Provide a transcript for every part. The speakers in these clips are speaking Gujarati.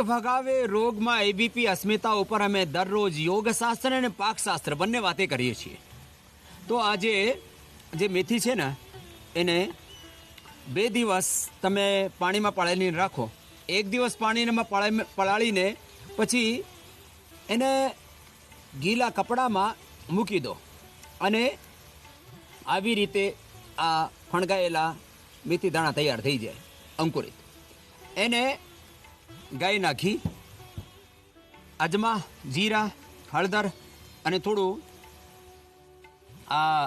ભગાવે રોગમાં એબીપી અસ્મિતા ઉપર અમે દરરોજ યોગશાસ્ત્ર અને પાકશાસ્ત્ર બંને વાતે કરીએ છીએ. તો આજે જે મેથી છે ને એને 2 દિવસ તમે પાણીમાં પલાળીને રાખો. 1 દિવસ પાણીમાં પલાળીને પછી એને ગીલા કપડામાં મૂકી દો અને આવી રીતે આ ફણગાયેલા મેથી દાણા તૈયાર થઈ જાય અંકુરિત. એને ગાયના ઘી, અજમા, જીરા, હળદર અને થોડું આ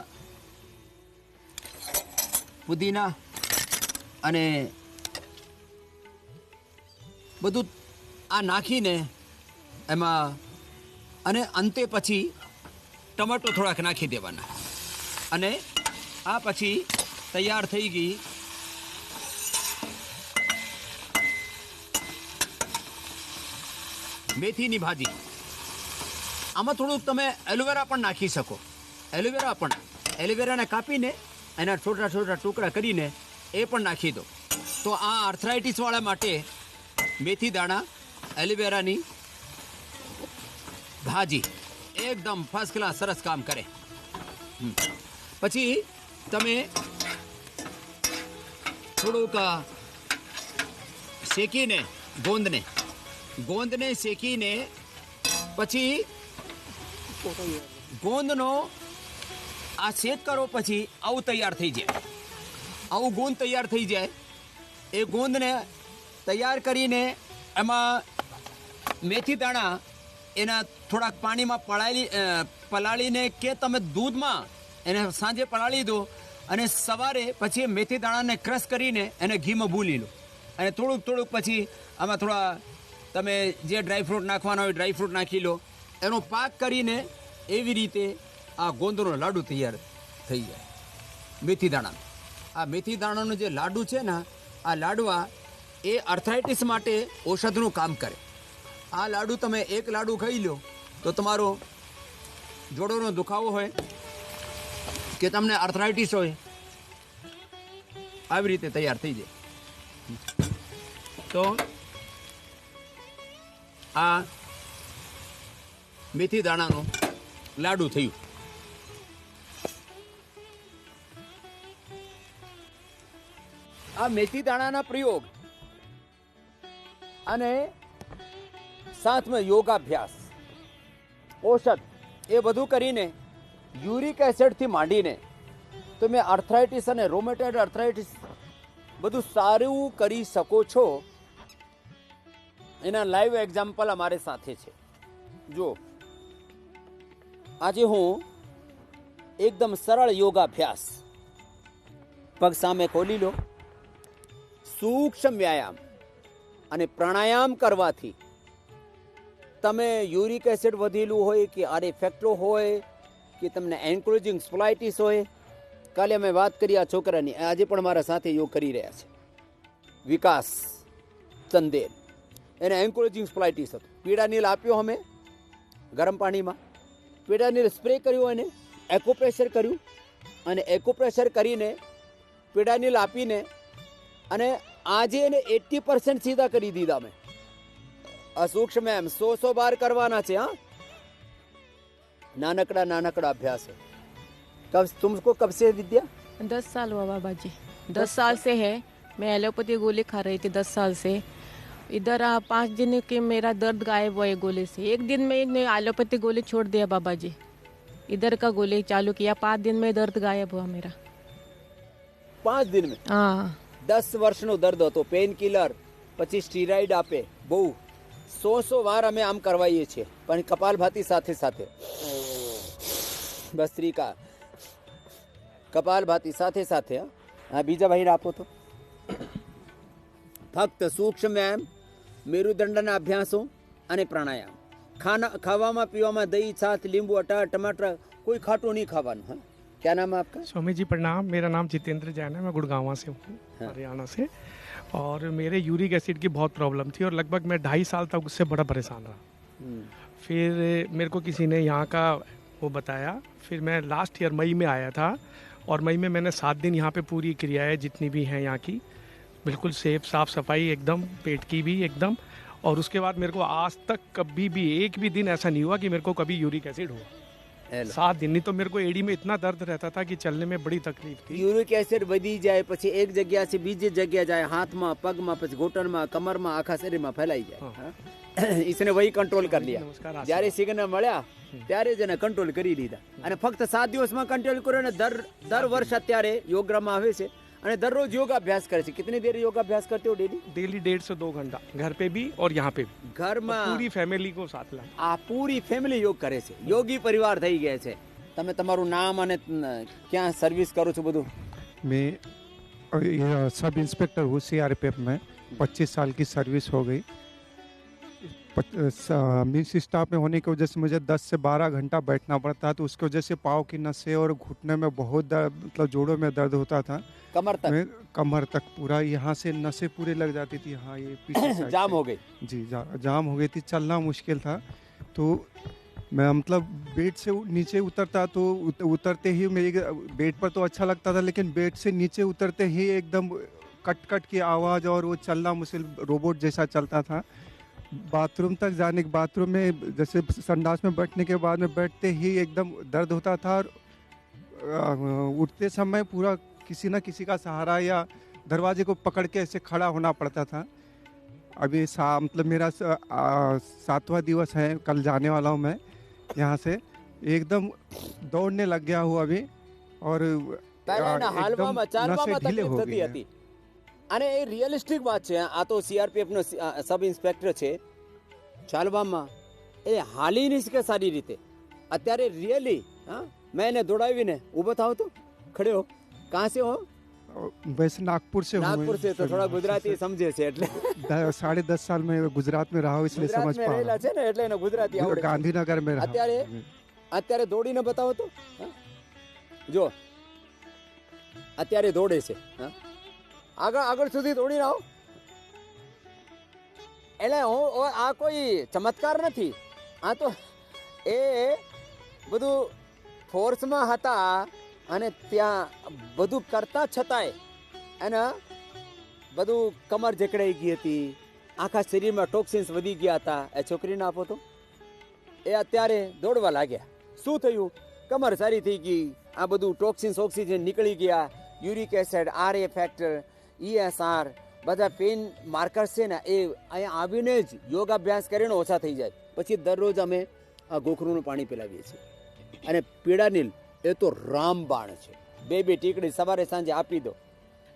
પુદીના અને બધું આ નાખીને એમાં અને અંતે પછી ટમાટો થોડાક નાખી દેવાના અને આ પછી તૈયાર થઈ ગઈ મેથીની ભાજી. આમાં થોડુંક તમે એલોવેરા પણ નાખી શકો. એલોવેરાને કાપીને એના છોટા છોટા ટુકડા કરીને એ પણ નાખી દો. તો આ આર્થરાઇટિસવાળા માટે મેથી દાણા એલોવેરાની ભાજી એકદમ ફર્સ્ટ ક્લાસ સરસ કામ કરે. પછી તમે થોડુંક શેકીને ગોંદને શેકીને પછી ગોંદનો આ શેક કરો પછી આવું તૈયાર થઈ જાય. આવું ગોંદ તૈયાર થઈ જાય. એ ગોંદને તૈયાર કરીને એમાં મેથી દાણા એના થોડાક પાણીમાં પલાળીને કે તમે દૂધમાં એને સાંજે પલાળી દો અને સવારે પછી મેથી દાણાને ક્રશ કરીને એને ઘીમાં ભૂલી લો અને થોડુંક પછી આમાં થોડા તમે જે ડ્રાયફ્રૂટ નાખવાના હોય ડ્રાયફ્રૂટ નાખી લો. એનો પાક કરીને એવી રીતે આ ગોંદનો લાડુ તૈયાર થઈ જાય મેથી દાણાનો. આ મેથી દાણાનો જે લાડુ છે ને આ લાડવા એ આર્થરાઇટિસ માટે ઔષધનું કામ કરે. આ લાડુ તમે એક લાડુ ખાઈ લો તો તમારો જોડોનો દુખાવો હોય કે તમને આર્થરાઇટિસ હોય આવી રીતે તૈયાર થઈ જાય. તો આ મેથી દાણાનું લાડુ થયું. આ મેથી દાણાના પ્રયોગ અને સાથમાં યોગાભ્યાસ, ઔષધ એ બધું કરીને યુરિક એસિડથી માંડીને તમે આર્થરાઇટિસ અને રોમેટોઇડ આર્થરાઇટિસ બધું સારું કરી શકો છો. એના લાઈવ એક્ઝામ્પલ અમારે સાથે છે. જો આજે હું એકદમ સરળ યોગાભ્યાસ, પગ સામે ખોલી લો, સૂક્ષ્મ વ્યાયામ અને પ્રાણાયામ કરવાથી તમે યુરિક એસિડ વધેલું હોય કે આરે ફેક્ટરો હોય કે તમને એન્કોલોજિંગ સ્પોલાઇટિસ હોય. કાલે અમે વાત કરી આ છોકરાની, આજે પણ મારા સાથે યોગ કરી રહ્યા છે વિકાસ ચંદેલ. એને એન્કોલોજિંગ સ્પોલાઇટિસ હતું. પીડા નીલ આપ્યો અમે ગરમ પાણીમાં, પીડા નીલ સ્પ્રે કર્યો, એને એકોપ્રેશર કર્યું અને એકોપ્રેશર કરીને પીડા નીલ આપીને અને આજે એને 80% સીધા કરી દીધા. મેં અસૂક્ષ્મ એમ 100 બાર કરવાના છે. હા, नानकड़ा अभ्यास है. तुमको कब से विद्या? 10 साल हुआ बाबा जी. 10 साल से है. मैं एलोपैथी गोली खा रही थी 10 साल से. इधर 5 दिन के मेरा दर्द गायब हुआ है गोली से. एक दिन में एलोपैथी गोली छोड़ दिया बाबा जी. इधर का गोली चालू किया, 5 दिन में दर्द गायब हुआ मेरा. 5 दिन में? हाँ. 10 વર્ષનો દર્દ હતો, પેન કિલર પછી સ્ટીરોઇડ આપે બહુ 100 વાર અમે આમ કરવાઈએ છીએ. પણ કપાલભાતી સાથે સાથે ભસ્ત્રિકા કપાલભાતી સાથે સાથે. હા, બીજા ભાઈને આપો તો. ફક્ત સૂક્ષ્મ વ્યાયામ, મેરુદંડના અભ્યાસો અને પ્રાણાયામ. ખાવામાં પીવામાં દહીં, છાશ, લીંબુ, અટાર, टमाटर कोई खाटू नहीं खावाना. हाँ, क्या नाम है आपका? स्वामी जी प्रणाम. मेरा नाम जितेंद्र जैन है. मैं गुड़गांव से हूँ, हरियाणा से. और मेरे यूरिक एसिड की बहुत प्रॉब्लम थी और लगभग मैं 2.5 साल तक उससे बड़ा परेशान रहा. फिर मेरे को किसी ने यहाँ का वो बताया. फिर मैं लास्ट ईयर मई में आया था और मई में मैंने 7 दिन यहाँ पे पूरी क्रियाएं जितनी भी हैं यहाँ की बिल्कुल सेफ, साफ़ सफाई एकदम, पेट की भी एकदम. और उसके बाद मेरे को आज तक कभी भी एक भी दिन ऐसा नहीं हुआ कि मेरे को कभी यूरिक एसिड हुआ। 7 दिन, नहीं तो मेरे को एडी में इतना दर्द रहता था कि चलने में बड़ी तकलीफ थी। યુરિક એસિડ વધી જાય પછી એક જગ્યાથી બીજી જગ્યા જાય, હાથમાં, પગમાં, પછી ઘૂંટણમાં, કમરમાં, આખા શરીરમાં ફેલાઈ જાય। હા? इसने वही कंट्रोल कर लिया। નમસ્કાર, જ્યારે સિગ્નલ મળ્યા ત્યારે જ એને કંટ્રોલ કરી લીધા અને ફક્ત 7 દિવસમાં કંટ્રોલ કર્યો ને દર વર્ષ અત્યારે યોગામાં આવે છે અને દરરોજ યોગાભ્યાસ કરે છે। कितनी देर योगाभ्यास करते हो डेली? डेली 1.5 से 2 घंटा, घर पे भी और यहाँ पे भी। ઘરમાં पूरी फैमिली को साथ ला। આ પૂરી ફેમિલી યોગ કરે છે, યોગી પરિવાર થઈ ગયા છે। તમે તમારું નામ અને ક્યાં સર્વિસ કરો છો બધું? मैं सब इंस्पेक्टर हूँ सीआरपीएफ में। 25 साल की सर्विस हो गई। मिस स्टाफ में होने की वजह से मुझे 10 से 12 घंटा बैठना पड़ता है, तो उसकी वजह से पाँव की नसें और घुटने में बहुत दर्द, मतलब जोड़ों में दर्द होता था। कमर तक? मैं कमर तक पूरा, यहाँ से नसें पूरी लग जाती थी। हाँ, ये पीछे साइड जाम से। हो गई? जी, जाम हो गई थी, चलना मुश्किल था। तो मैं मतलब बेड से नीचे उतरता तो उतरते ही मेरी बेड पर तो अच्छा लगता था, लेकिन बेड से नीचे उतरते ही एकदम कट कट की आवाज़ और वो चलना मुश्किल, रोबोट जैसा चलता था। बाथरूम तक जाने के, बाथरूम में जैसे संडास में बैठने के बाद में बैठते ही एकदम दर्द होता था और उठते समय पूरा किसी न किसी का सहारा या दरवाजे को पकड़ के ऐसे खड़ा होना पड़ता था। अभी मतलब मेरा 7वां दिवस है, कल जाने वाला हूँ मैं यहाँ से। एकदम दौड़ने लग गया हूँ अभी और પહેલાના હાલમાં ચાલવામાં नसें ढीले તકલીફ हो થતી गई હતી हैं। અને એ રિયલિસ્ટિક વાત છે। આ તો સીઆરપીએફ નો સબ ઇન્સ્પેક્ટર છે, ચાલવામાં એ હાલી નહીં શકે સારી રીતે। અત્યારે રિયલી હા, मैं એને દોડાવીને ઊભો થાવ તો ખડે હો। कहाँ से हो? वैसे नागपुर से हूँ। नागपुर से तो थोड़ा गुजराती समझे છે એટલે 10.5 साल में गुजरात में रहा हूँ, इसलिए समझ ગુજરાતમાં पा રહેલા છે ને એટલે એને ગુજરાતી रहा हूँ। આવડે। गांधीनगर में रहा અત્યારે हूँ। અત્યારે દોડીને બતાવો તો હા? જો અત્યારે દોડે છે હા? આગળ આગળ સુધી દોડીને આવો। એટલે આ કોઈ ચમત્કાર નથી, આ તો એ બધું ફોર્સમાં હતા અને ત્યાં બધું કરતા છતાંય એને બધું કમર જકડાઈ ગઈ હતી, આખા શરીરમાં ટોક્સિન્સ વધી ગયા હતા। એ છોકરીને આપો તો એ અત્યારે દોડવા લાગ્યા। શું થયું? કમર સારી થઈ ગઈ, આ બધું ટોક્સિન્સ ઓક્સિજન નીકળી ગયા, uric acid, RA factor, ESR બધા પેઇન માર્કર્સ છે ને એ અહીંયા આવીને જ યોગાભ્યાસ કરીને ઓછા થઈ જાય। પછી દરરોજ અમે આ ગોખરુનું પાણી પીલાવીએ છીએ અને પીડાનીલ એ તો રામબાણ છે। બે ટીકડી સવારે સાંજે આપી દો।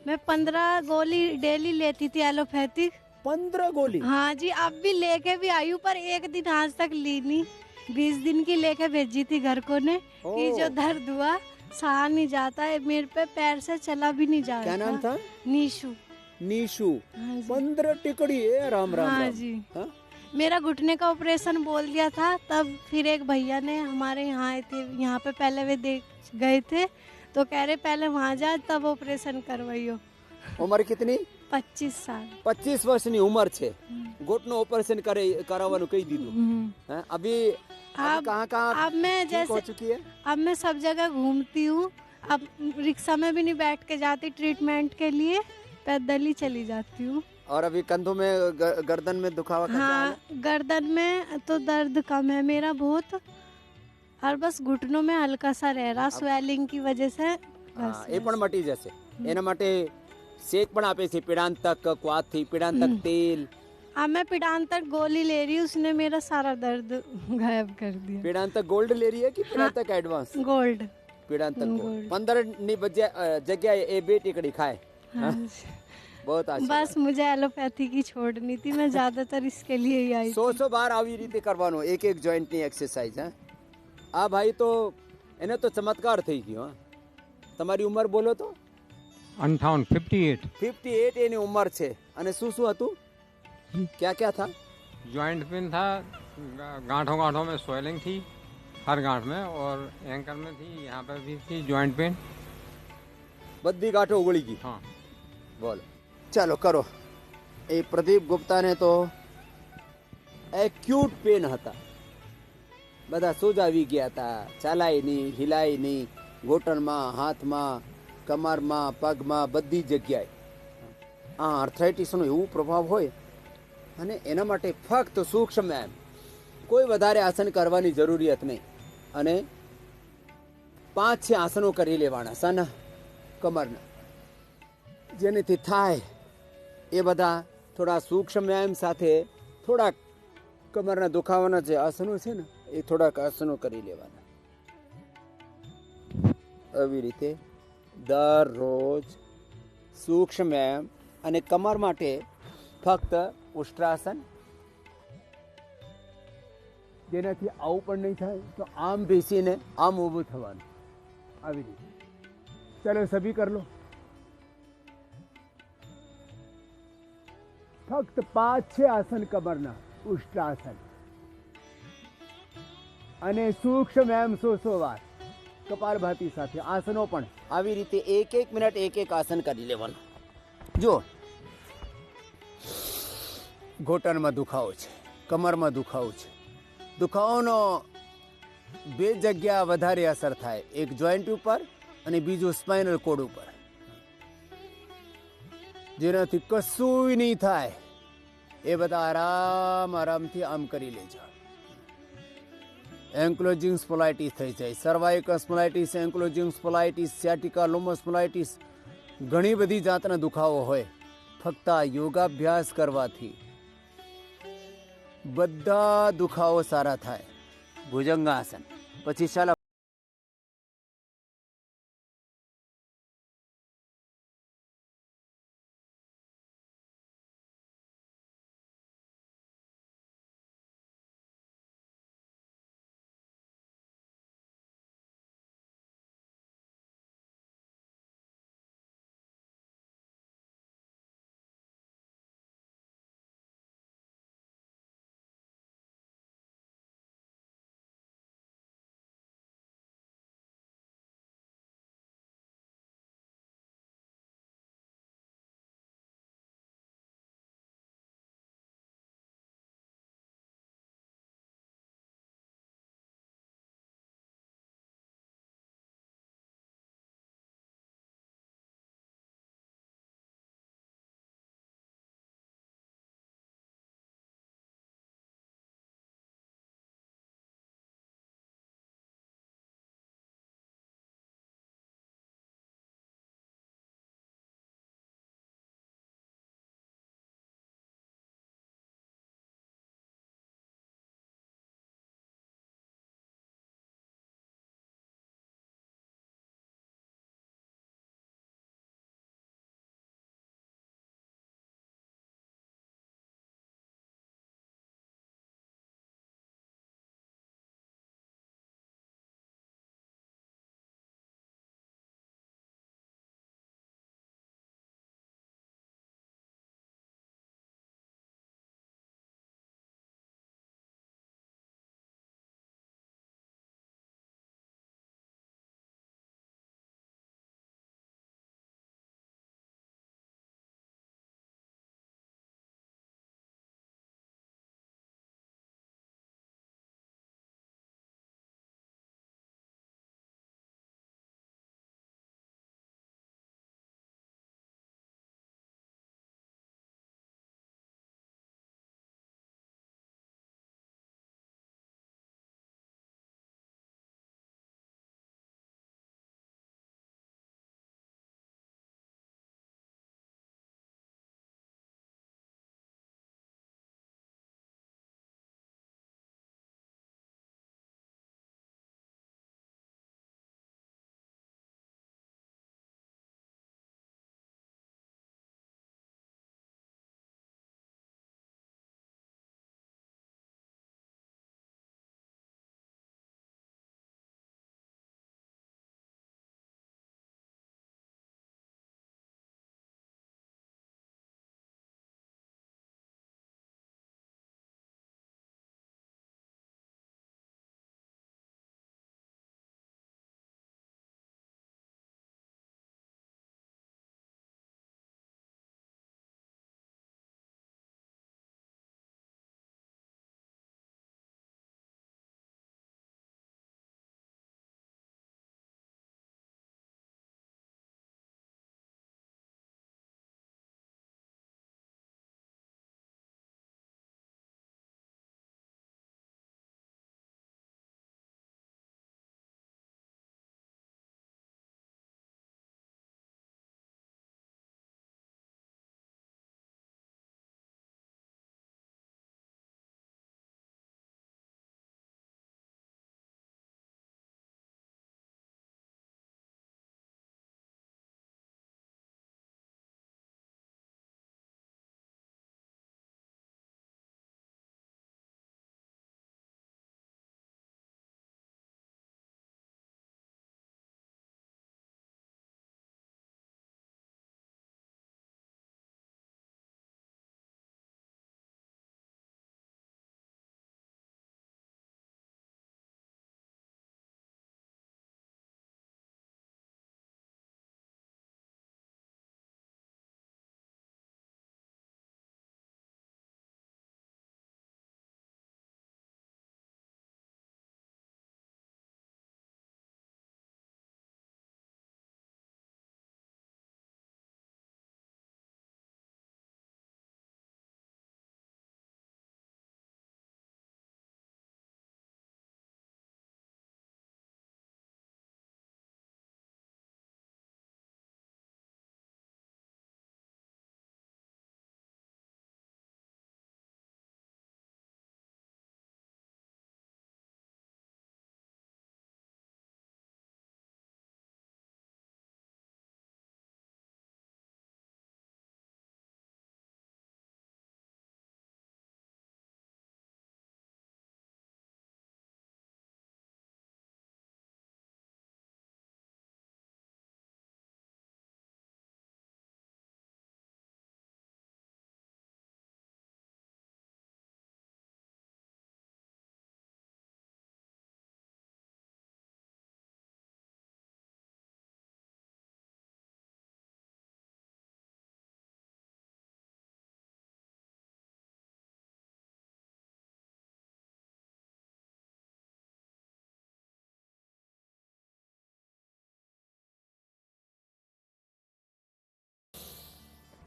मैं 15 गोली डेली लेती थी एलोपैथिक। 15 गोली? हाँ जी, अब भी लेके भी आई हूँ, पर एक दिन आज तक ली नहीं। 20 दिन की लेके भेजी थी घर को ने कि जो दर्द हुआ सहा नहीं जाता है, मेरे पे पैर से चला भी नहीं जाता। क्या नाम था? नीशू। नीशू। हाँ जी। 15 टिकड़ी है। राम राम हाँ राम। जी। हाँ? मेरा घुटने का ऑपरेशन बोल दिया था, तब फिर एक भैया ने हमारे यहाँ आए थे, यहाँ पे पहले वे देख गए थे तो कह रहे पहले वहाँ जा तब ऑपरेशन करवाइयो। उम्र कितनी? 25 साल। 25 વર્ષની ઉંમર છે, ઘૂંટનું ઓપરેશન કરાવવાનું કહી દીધું। हैं? अभी अब कहाँ अब मैं ठीक हो जैसे चुकी है? अब मैं सब जगह घूमती हूँ, अब रिक्शा में भी नहीं बैठ के जाती ट्रीटमेंट के लिए, पैदल ही चली जाती हूँ। और अभी कंधों में गर्दन में दुखावा का क्या हाल है? हाँ, गर्दन में तो दर्द कम है मेरा बहुत, और बस घुटनों में हल्का सा रह रहा स्वेलिंग की वजह से। હા, એ પણ મટી જશે। એના માટે શેક પણ આપે છે, પીડાંતક ક્વાથી, પીડાંતક તેલ। अब मैं पिडांतक गोली ले रही हूँ, उसने मेरा सारा दर्द गायब कर दिया। પીડાંતક ગોલ્ડ ले रही है कि પીડાંતક એડવાન્સ? गोल्ड। પીડાંતક Gold. 15 ની જગ્યાએ એ 2 ટીકડી ખાય। हाँ। बहुत अच्छा। बस मुझे एलोपैथी की छोड़नी थी, मैं ज्यादातर इसके लिए ही आई। 100 બાર આવી રીતે કરવાનું, એક એક જોઈન્ટની એક્સરસાઇઝ। હા, આ ભાઈ તો એને તો ચમત્કાર થઈ ગયો। હા, તમારી ઉંમર બોલો તો? 58 58 એની ઉંમર છે અને શું શું હતું? क्या क्या था? जॉइंट पेन था, गांठों गांठों में स्वेलिंग थी हर गांठ में, और एंकल में थी, यहाँ पर भी थी जॉइंट पेन। બધી ગાંઠો ઉગળી ગઈ। हाँ, બોલો ચાલો કરો। એ પ્રદીપ ગુપ્તાને તો એક્યુટ પેન હતા, બધા સોજાવી ગયા હતા, ચાલાય નહીં, હિલાય નહીં, ઘૂંટણમાં, હાથમાં, કમરમાં, પગમાં, બધી જગ્યાએ। આ આર્થરાઇટિસનો એવો પ્રભાવ હોય અને એના માટે ફક્ત સૂક્ષ્મ વ્યાયામ, કોઈ વધારે આસન કરવાની જરૂરિયાત નહીં. અને 5-6 આસનો કરી લેવાના શાના? કમરના. જેનેથી થાય એ બધા થોડા સૂક્ષ્મ વ્યાયામ સાથે થોડાક કમરના દુખાવાના જે આસનો છે ને એ થોડાક આસનો કરી લેવાના. આવી રીતે દરરોજ સૂક્ષ્મ વ્યાયામ. અને કમર માટે ફક્ત ઉષ્ટ્રાસન, જેનાથી આવું પણ નહીં થાય તો આમ બેસીને આમ ઊભું થવાનું. આવી રીતે. ચલો સભી કર લો. ફક્ત 5-6 આસન કમરના, ઉષ્ટ્રાસન. અને સૂક્ષ્મ વ્યાયામ 100 વાર કપાલભાતિ સાથે આસનો પણ. આવી રીતે 1 મિનિટ 1 આસન કરી લેવાનું. જો ઘોટણમાં દુખાવો છે, કમરમાં દુખાવો છે, દુખાવાનો 2 જગ્યા વધારે અસર થાય, એક જોઈન્ટ ઉપર અને બીજું સ્પાઇનલ કોડ ઉપર. જેનાથી કશું નહીં થાય એ બધા આરામથી આમ કરી લેજો. એન્ક્લોઝિંગ સ્પોલાઇટિસ થઈ જાય, સર્વાઇકલ સ્પોલાઇટિસ, એન્ક્લોઝિંગ સ્પોલાઇટિસ, સિયાટિકા, લુમ્બસ સ્પોલાઇટિસ, ઘણી બધી જાતના દુખાવો હોય. ફક્ત આ યોગાભ્યાસ કરવાથી બધા દુખાવો સારા થાય. ભુજંગાસન પછી ચાલો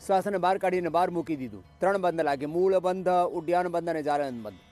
શ્વાસને બહાર કાઢીને બહાર મૂકી દીધું. 3 બંધ લાગે, મૂળ બંધ, ઉડ્યાન બંધ અને જાલન બંધ.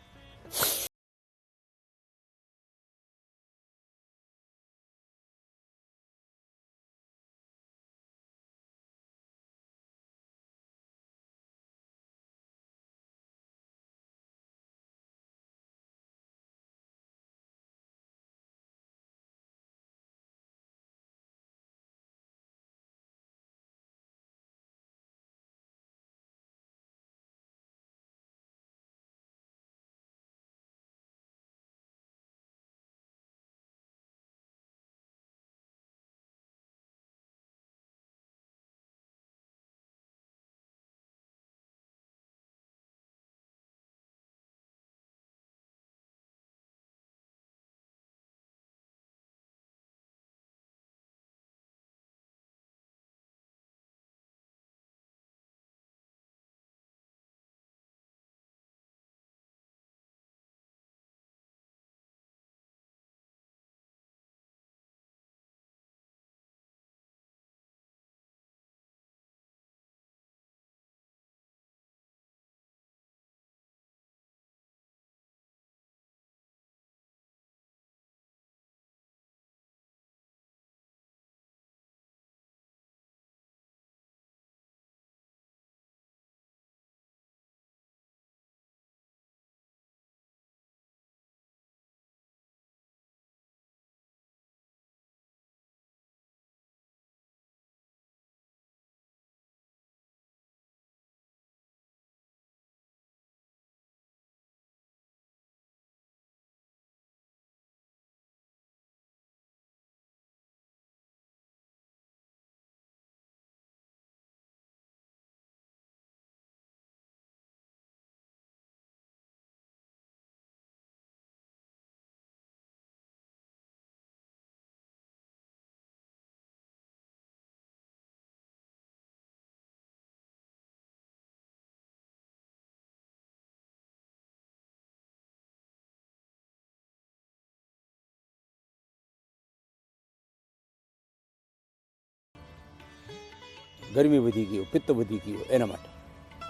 ગરમી વધી ગયો, પિત્ત વધી ગયો એના માટે,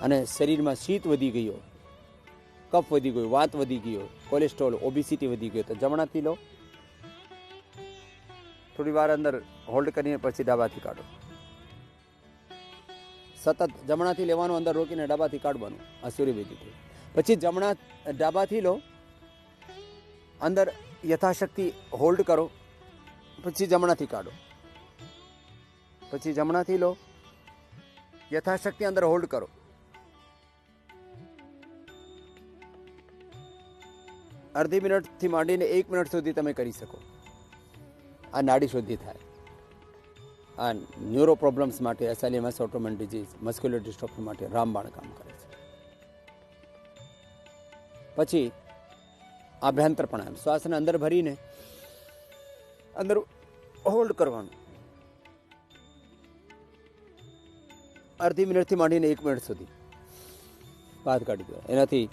અને શરીરમાં શીત વધી ગયો, કફ વધી ગયો, વાત વધી ગયો, કોલેસ્ટ્રોલ, ઓબેસિટી વધી ગયો, તો જમણાથી લો, થોડી વાર અંદર હોલ્ડ કરીને પછી ડાબાથી કાઢો. સતત જમણાથી લેવાનું, અંદર રોકીને ડાબાથી કાઢવાનું. આ સૂર્યભેદી થઈ. પછી જમણા ડાબાથી લો, અંદર યથાશક્તિ હોલ્ડ કરો, પછી જમણાથી કાઢો. પછી જમણાથી લો, યથાશક્તિ અંદર હોલ્ડ કરો. અડધી મિનિટથી માંડીને 1 મિનિટ સુધી તમે કરી શકો. આ નાડી શુદ્ધિ થાય. આ ન્યુરો પ્રોબ્લેમ્સ માટે, એસએલએમએસ, ઓટોમેન ડિઝીઝ, મસ્ક્યુલર ડિસ્ટ્રોફી માટે રામબાણ કામ કરે છે. પછી આભ્યંતર પ્રાણાયામ, શ્વાસને અંદર ભરીને અંદર હોલ્ડ કરવાનું. અડધી મિનિટથી માંડીને 1 મિનિટ સુધી બહાર કાઢી દો. એનાથી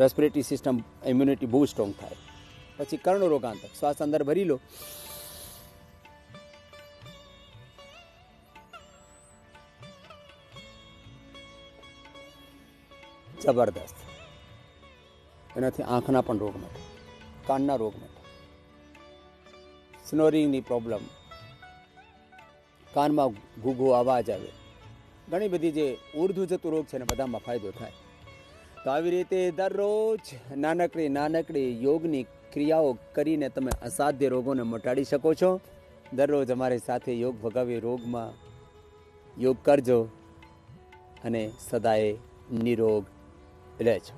રેસ્પિરેટરી સિસ્ટમ, ઇમ્યુનિટી બહુ સ્ટ્રોંગ થાય. પછી કર્ણરોગાંતક, શ્વાસ અંદર ભરી લો, જબરદસ્ત. એનાથી આંખના પણ રોગ માટે, કાનના રોગ માટે, સ્નોરિંગની પ્રોબ્લેમ, કાનમાં ઘૂઘો અવાજ આવે, ઘણી બધી જે ઉર્ધ્વ જતું રોગ છે ને બધામાં ફાયદો થાય. તો આવી રીતે દરરોજ નાનકડી યોગની ક્રિયાઓ કરીને તમે અસાધ્ય રોગોને મટાડી શકો છો. દરરોજ અમારી સાથે યોગ ભગાવી રોગમાં યોગ કરજો અને સદાય નિરોગ રહેજો.